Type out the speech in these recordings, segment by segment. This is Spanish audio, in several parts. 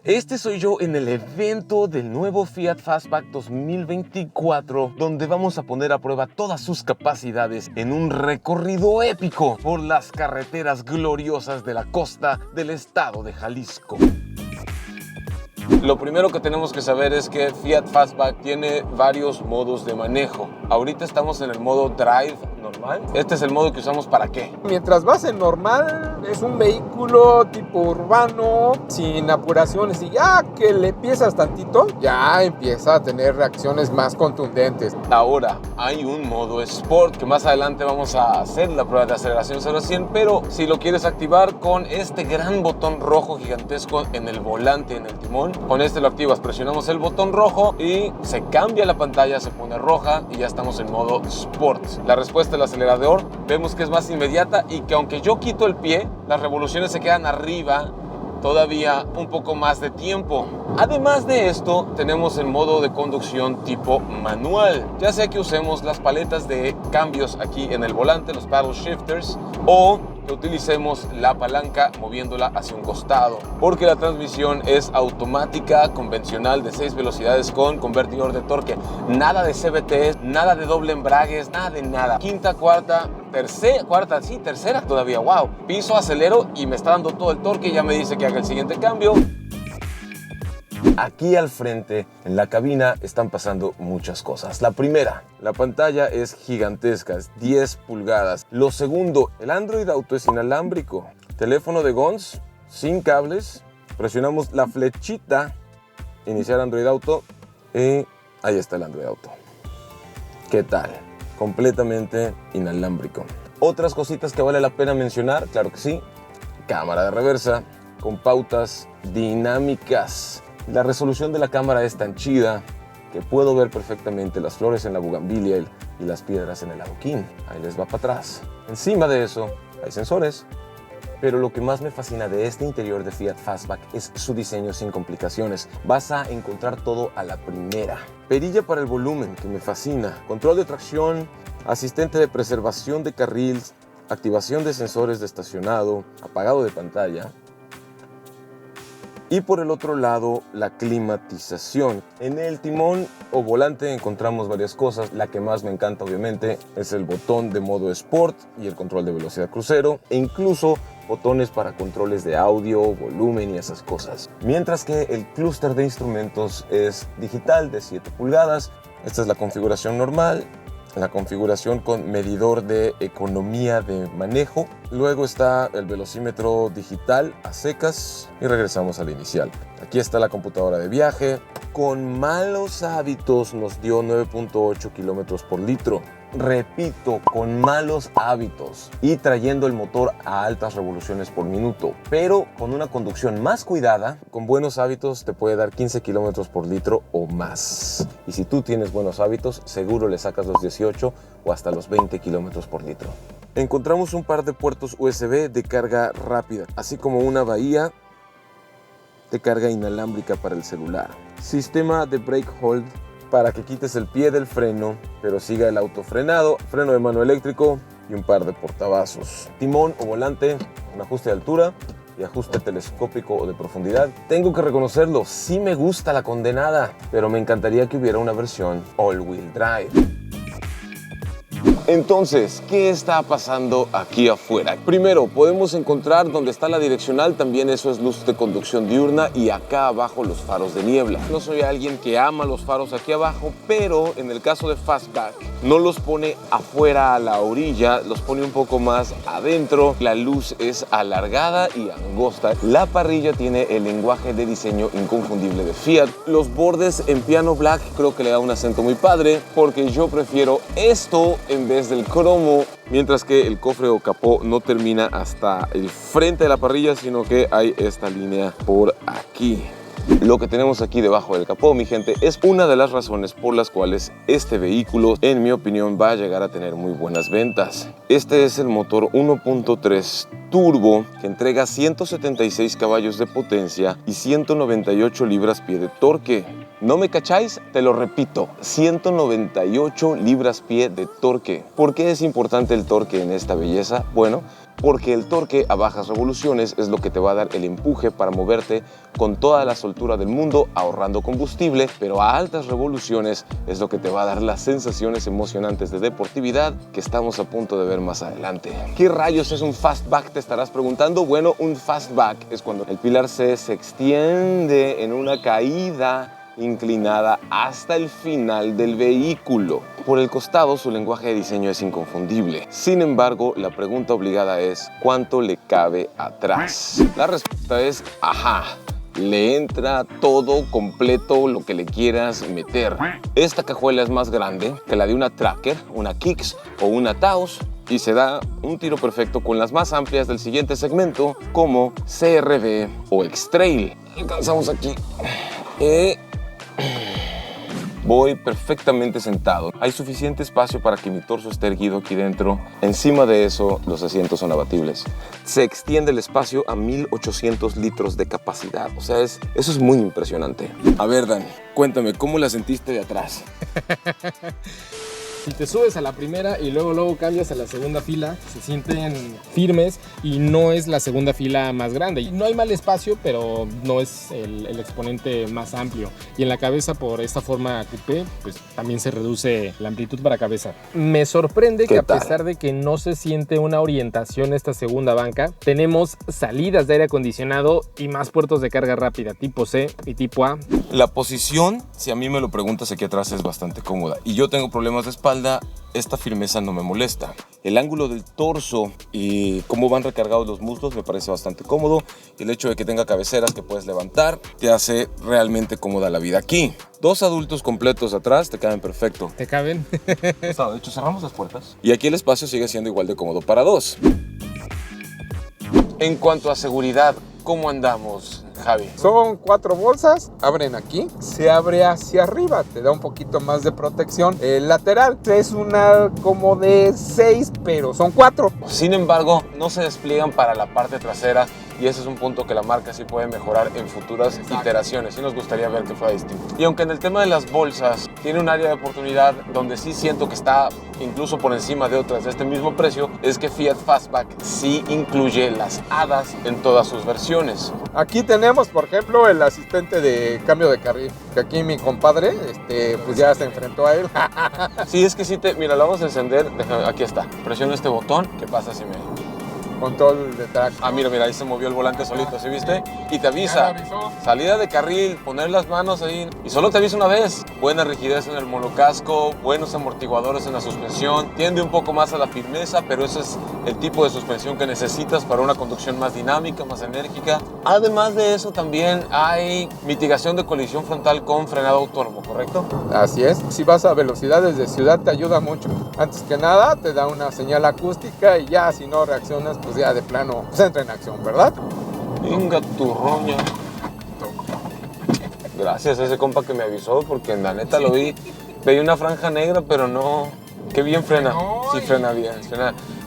Este soy yo en el evento del nuevo Fiat Fastback 2024, donde vamos a poner a prueba todas sus capacidades en un recorrido épico por las carreteras gloriosas de la costa del estado de Jalisco. Lo primero que tenemos que saber es que Fiat Fastback tiene varios modos de manejo. Ahorita estamos en el modo Drive normal. Este es el modo que usamos ¿para qué? Mientras vas en normal, es un vehículo tipo urbano, sin apuraciones, y ya que le empiezas tantito, ya empieza a tener reacciones más contundentes. Ahora hay un modo Sport, que más adelante vamos a hacer la prueba de aceleración 0 a 100, pero si lo quieres activar con este gran botón rojo gigantesco en el volante, en el timón, con este lo activas, presionamos el botón rojo y se cambia la pantalla, se pone roja y ya estamos en modo Sport. La respuesta del acelerador vemos que es más inmediata y que aunque yo quito el pie, las revoluciones se quedan arriba todavía un poco más de tiempo. Además de esto, tenemos el modo de conducción tipo manual, ya sea que usemos las paletas de cambios aquí en el volante, los paddle shifters, o que utilicemos la palanca moviéndola hacia un costado, porque la transmisión es automática, convencional, de 6 velocidades con convertidor de torque. Nada de CVT, nada de doble embragues, nada de nada. Quinta, cuarta, tercera todavía, wow. Piso, acelero y me está dando todo el torque, ya me dice que haga el siguiente cambio. Aquí al frente, en la cabina, están pasando muchas cosas. La primera, la pantalla es gigantesca, es 10 pulgadas. Lo segundo, el Android Auto es inalámbrico. Teléfono de GONS, sin cables. Presionamos la flechita, iniciar Android Auto, y ahí está el Android Auto. ¿Qué tal? Completamente inalámbrico. Otras cositas que vale la pena mencionar, claro que sí. Cámara de reversa, con pautas dinámicas. La resolución de la cámara es tan chida que puedo ver perfectamente las flores en la bugambilia y las piedras en el adoquín. Ahí les va para atrás. Encima de eso hay sensores, pero lo que más me fascina de este interior de Fiat Fastback es su diseño sin complicaciones. Vas a encontrar todo a la primera. Perilla para el volumen, que me fascina. Control de tracción, asistente de preservación de carril, activación de sensores de estacionado, apagado de pantalla. Y por el otro lado, la climatización. En el timón o volante encontramos varias cosas. La que más me encanta, obviamente, es el botón de modo Sport y el control de velocidad crucero, e incluso botones para controles de audio, volumen y esas cosas. Mientras que el clúster de instrumentos es digital de 7 pulgadas. Esta es la configuración normal. La configuración con medidor de economía de manejo. Luego está el velocímetro digital a secas y regresamos al inicial. Aquí está la computadora de viaje. Con malos hábitos nos dio 9.8 kilómetros por litro. Repito, con malos hábitos y trayendo el motor a altas revoluciones por minuto, pero con una conducción más cuidada, con buenos hábitos te puede dar 15 kilómetros por litro o más. Y si tú tienes buenos hábitos, seguro le sacas los 18 o hasta los 20 kilómetros por litro. Encontramos un par de puertos USB de carga rápida, así como una bahía de carga inalámbrica para el celular. Sistema de brake hold para que quites el pie del freno, pero siga el auto frenado, freno de mano eléctrico y un par de portavasos. Timón o volante, un ajuste de altura y ajuste telescópico o de profundidad. Tengo que reconocerlo, sí me gusta la condenada, pero me encantaría que hubiera una versión all-wheel drive. Entonces, ¿qué está pasando aquí afuera? Primero, podemos encontrar donde está la direccional, también eso es luz de conducción diurna, y acá abajo los faros de niebla. No soy alguien que ama los faros aquí abajo, pero en el caso de Fastback no los pone afuera a la orilla, los pone un poco más adentro. La luz es alargada y angosta. La parrilla tiene el lenguaje de diseño inconfundible de Fiat. Los bordes en piano black creo que le da un acento muy padre, porque yo prefiero esto en vez del cromo, mientras que el cofre o capó no termina hasta el frente de la parrilla, sino que hay esta línea por aquí. Lo que tenemos aquí debajo del capó, mi gente, es una de las razones por las cuales este vehículo, en mi opinión, va a llegar a tener muy buenas ventas. Este es el motor 1.3 turbo que entrega 176 caballos de potencia y 198 libras-pie de torque. ¿No me cacháis? Te lo repito, 198 libras-pie de torque. ¿Por qué es importante el torque en esta belleza? Bueno, porque el torque a bajas revoluciones es lo que te va a dar el empuje para moverte con toda la soltura del mundo, ahorrando combustible, pero a altas revoluciones es lo que te va a dar las sensaciones emocionantes de deportividad que estamos a punto de ver más adelante. ¿Qué rayos es un fastback? Te estarás preguntando. Bueno, un fastback es cuando el pilar C se extiende en una caída inclinada hasta el final del vehículo. Por el costado, su lenguaje de diseño es inconfundible. Sin embargo, la pregunta obligada es, ¿cuánto le cabe atrás? La respuesta es, ajá. Le entra todo completo lo que le quieras meter. Esta cajuela es más grande que la de una Tracker, una Kicks o una Taos y se da un tiro perfecto con las más amplias del siguiente segmento como CRV o X-Trail. Alcanzamos aquí. Voy perfectamente sentado. Hay suficiente espacio para que mi torso esté erguido aquí dentro. Encima de eso, los asientos son abatibles. Se extiende el espacio a 1800 litros de capacidad. O sea, eso es muy impresionante. A ver, Dan, cuéntame, ¿cómo la sentiste de atrás? Si te subes a la primera y luego cambias a la segunda fila, se sienten firmes y no es la segunda fila más grande. Y no hay mal espacio, pero no es el exponente más amplio. Y en la cabeza, por esta forma coupé, pues también se reduce la amplitud para cabeza. Me sorprende que a pesar de que no se siente una orientación esta segunda banca, tenemos salidas de aire acondicionado y más puertos de carga rápida, tipo C y tipo A. La posición, si a mí me lo preguntas aquí atrás, es bastante cómoda. Y yo tengo problemas de espalda. Esta firmeza no me molesta. El ángulo del torso y cómo van recargados los muslos me parece bastante cómodo. El hecho de que tenga cabeceras que puedes levantar te hace realmente cómoda la vida aquí. Dos adultos completos atrás te caben perfecto. ¿Te caben? De hecho, cerramos las puertas. Y aquí el espacio sigue siendo igual de cómodo para dos. En cuanto a seguridad, ¿cómo andamos, Javi? Son 4 bolsas, abren aquí, se abre hacia arriba, te da un poquito más de protección. El lateral es una como de 6, pero son 4. Sin embargo, no se despliegan para la parte trasera y ese es un punto que la marca sí puede mejorar en futuras iteraciones. Sí nos gustaría ver que fuera distinto. Y aunque en el tema de las bolsas tiene un área de oportunidad donde sí siento que está incluso por encima de otras de este mismo precio, es que Fiat Fastback sí incluye las hadas en todas sus versiones. Aquí tenemos, por ejemplo, el asistente de cambio de carril, que aquí mi compadre, pues ya se enfrentó a él. Sí, es que sí mira, lo vamos a encender. Aquí está. Presiona este botón. ¿Qué pasa si me...? Control de track. Ah, mira, ahí se movió el volante solito, ¿sí viste? Y te avisa, salida de carril, poner las manos ahí. Y solo te avisa una vez. Buena rigidez en el monocasco, buenos amortiguadores en la suspensión. Tiende un poco más a la firmeza, pero ese es el tipo de suspensión que necesitas para una conducción más dinámica, más enérgica. Además de eso, también hay mitigación de colisión frontal con frenado autónomo, ¿correcto? Así es. Si vas a velocidades de ciudad, te ayuda mucho. Antes que nada, te da una señal acústica y ya, si no reaccionas, pues ya de plano se entra en acción, ¿verdad? Venga tu roña. Gracias a ese compa que me avisó, porque en la neta lo vi. Veía una franja negra, pero no. Qué bien frena. Sí, frena bien.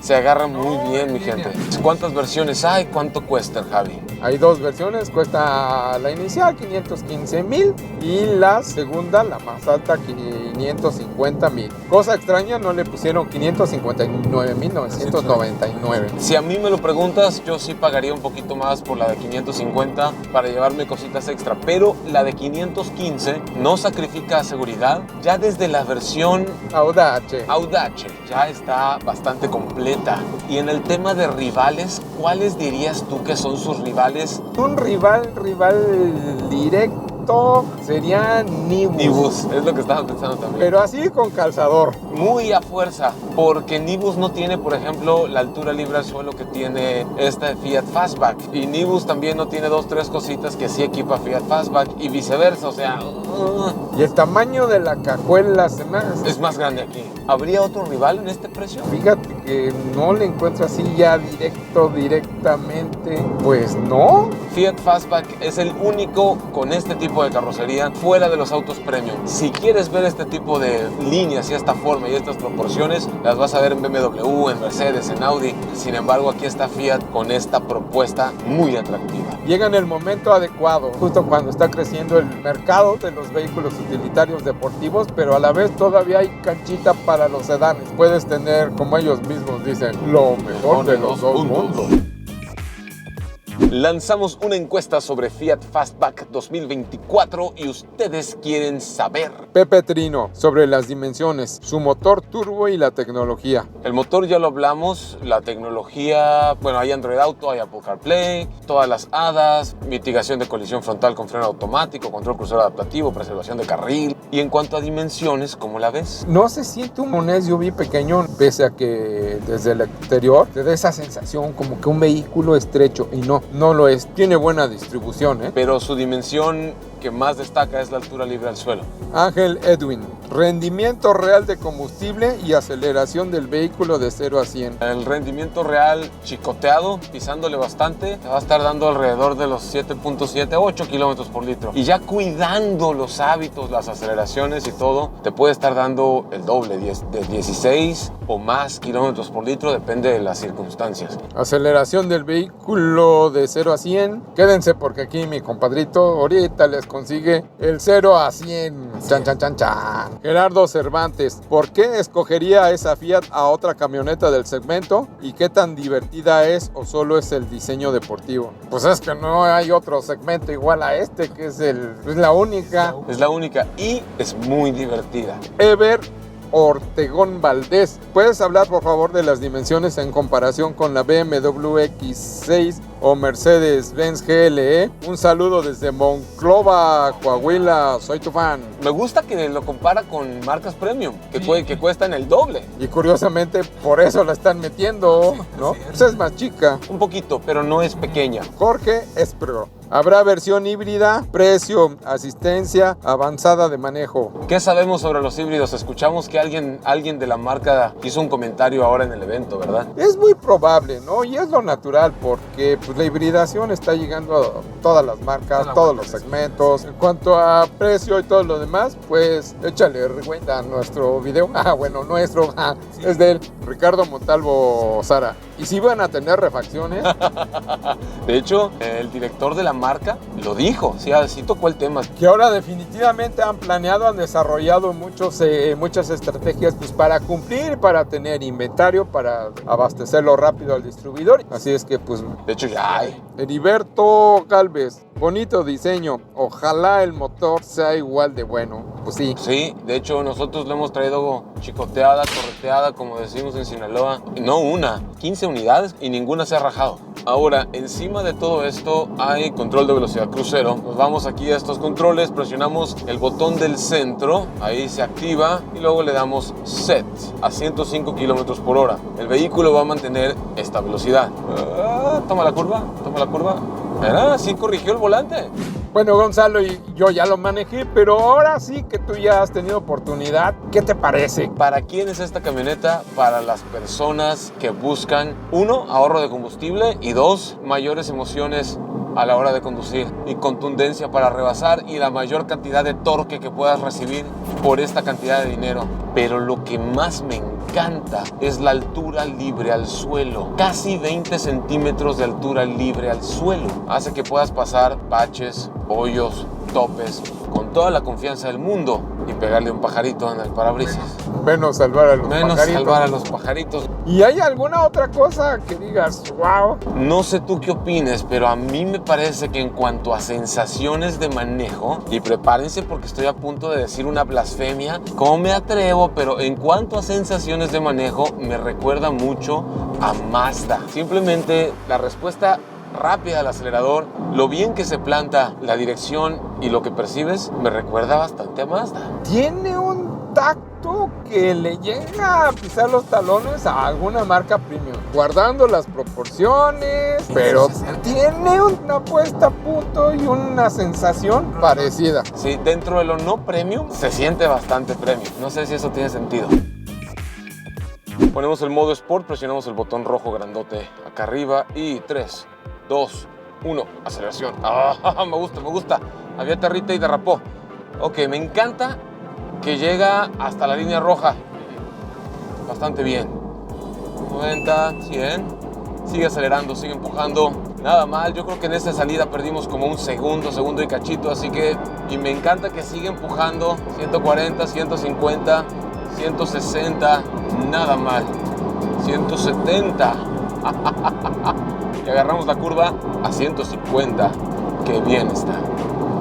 Se agarra muy bien, mi gente. ¿Cuántas versiones hay? ¿Cuánto cuesta, Javi? Hay 2 versiones. Cuesta la inicial 515,000 y la segunda, la más alta, 550,000. Cosa extraña, no le pusieron 559,999. Si a mí me lo preguntas, yo sí pagaría un poquito más por la de 550 para llevarme cositas extra, pero la de 515 no sacrifica seguridad. Ya desde la versión Audace ya está bastante completa. Y en el tema de rivales, ¿cuáles dirías tú que son sus rivales? Un rival directo sería Nibus. Nibus, es lo que estaba pensando también. Pero así con calzador. Muy a fuerza, porque Nibus no tiene, por ejemplo, la altura libre al suelo que tiene esta Fiat Fastback. Y Nibus también no tiene 2-3 cositas que sí equipa Fiat Fastback y viceversa, o sea... Y el tamaño de la cajuela es más grande aquí. ¿Habría otro rival en este precio? Fíjate que no le encuentro así ya directamente. Pues no. Fiat Fastback es el único con este tipo tipo de carrocería fuera de los autos premium. Si quieres ver este tipo de líneas y esta forma y estas proporciones, las vas a ver en BMW, en Mercedes, en Audi. Sin embargo, aquí está Fiat con esta propuesta muy atractiva. Llega en el momento adecuado, justo cuando está creciendo el mercado de los vehículos utilitarios deportivos, pero a la vez todavía hay canchita para los sedanes. Puedes tener, como ellos mismos dicen, lo mejor de los dos mundos. Lanzamos una encuesta sobre Fiat Fastback 2024 y ustedes quieren saber. Pepe Trino, sobre las dimensiones, su motor turbo y la tecnología. El motor ya lo hablamos, la tecnología, bueno, hay Android Auto, hay Apple CarPlay, todas las HADAS, mitigación de colisión frontal con freno automático, control crucero adaptativo, preservación de carril. Y en cuanto a dimensiones, ¿cómo la ves? No se siente un SUV pequeño, pese a que desde el exterior te da esa sensación como que un vehículo estrecho, y no lo es. Tiene buena distribución, Pero su dimensión que más destaca es la altura libre al suelo. Ángel Edwin, rendimiento real de combustible y aceleración del vehículo de 0 a 100. El rendimiento real chicoteado, pisándole bastante, te va a estar dando alrededor de los 7.7 a 8 kilómetros por litro. Y ya cuidando los hábitos, las aceleraciones y todo, te puede estar dando el doble, de 16 o más kilómetros por litro, depende de las circunstancias. Aceleración del vehículo de 0 a 100. Quédense porque aquí mi compadrito ahorita les consigue el 0 a 100. Chan, chan, chan, chan. Gerardo Cervantes, ¿por qué escogería esa Fiat a otra camioneta del segmento? ¿Y qué tan divertida es o solo es el diseño deportivo? Pues es que no hay otro segmento igual a este, que es la única. Es la única y es muy divertida. Ever Ortegón Valdés, ¿puedes hablar por favor de las dimensiones en comparación con la BMW X6 o Mercedes-Benz GLE? Un saludo desde Monclova, Coahuila, soy tu fan. Me gusta que lo compara con marcas premium, que cuestan el doble. Y curiosamente por eso la están metiendo, ¿no? Pues es más chica. Un poquito, pero no es pequeña. Jorge Espro. Habrá versión híbrida, precio, asistencia, avanzada de manejo. ¿Qué sabemos sobre los híbridos? Escuchamos que alguien de la marca hizo un comentario ahora en el evento, ¿verdad? Es muy probable, ¿no? Y es lo natural porque pues, la hibridación está llegando a todas las marcas, todos los segmentos. En cuanto a precio y todo lo demás, pues échale recuenta a nuestro video. Es de él, Ricardo Montalvo Sara. Y si van a tener refacciones. De hecho, el director de la marca lo dijo, sí tocó el tema. Que ahora definitivamente han planeado, han desarrollado muchas estrategias pues, para cumplir, para tener inventario, para abastecerlo rápido al distribuidor. Así es que pues... De hecho ya hay. Heriberto Galvez, bonito diseño, ojalá el motor sea igual de bueno. Pues sí. Sí, de hecho nosotros lo hemos traído chicoteada, correteada, como decimos en Sinaloa. No una, 15 unidades y ninguna se ha rajado. Ahora, encima de todo esto hay control de velocidad crucero. Nos vamos aquí a estos controles, presionamos el botón del centro, ahí se activa y luego le damos set a 105 kilómetros por hora. El vehículo va a mantener esta velocidad. Toma la curva. Mira, sí corrigió el volante. Bueno, Gonzalo, y yo ya lo manejé, pero ahora sí que tú ya has tenido oportunidad. ¿Qué te parece? ¿Para quién es esta camioneta? Para las personas que buscan, 1, ahorro de combustible y 2, mayores emociones a la hora de conducir y contundencia para rebasar y la mayor cantidad de torque que puedas recibir por esta cantidad de dinero. Pero lo que más me encanta es la altura libre al suelo. Casi 20 centímetros de altura libre al suelo. Hace que puedas pasar baches, hoyos, topes con toda la confianza del mundo y pegarle un pajarito en el parabrisas. Menos salvar a los pajaritos. ¿Y hay alguna otra cosa que digas, wow? No sé tú qué opines, pero a mí me parece que en cuanto a sensaciones de manejo, y prepárense porque estoy a punto de decir una blasfemia, ¿cómo me atrevo? Pero en cuanto a sensaciones de manejo, me recuerda mucho a Mazda. Simplemente la respuesta rápida al acelerador, lo bien que se planta la dirección y lo que percibes, me recuerda bastante a Mazda. Tiene un tacto que le llega a pisar los talones a alguna marca premium, guardando las proporciones, pero tiene una puesta a punto y una sensación parecida. Sí, dentro de lo no premium, se siente bastante premium. No sé si eso tiene sentido. Ponemos el modo Sport, presionamos el botón rojo grandote acá arriba y 3, 2, 1, aceleración. Me gusta. había territa y derrapó. Ok, me encanta que llega hasta la línea roja. Bastante bien. 90, 100. Sigue acelerando, sigue empujando. Nada mal, yo creo que en esta salida perdimos como un segundo y cachito, así que... Y me encanta que sigue empujando. 140, 150, 160. Nada mal. 170. Y agarramos la curva a 150. Qué bien está.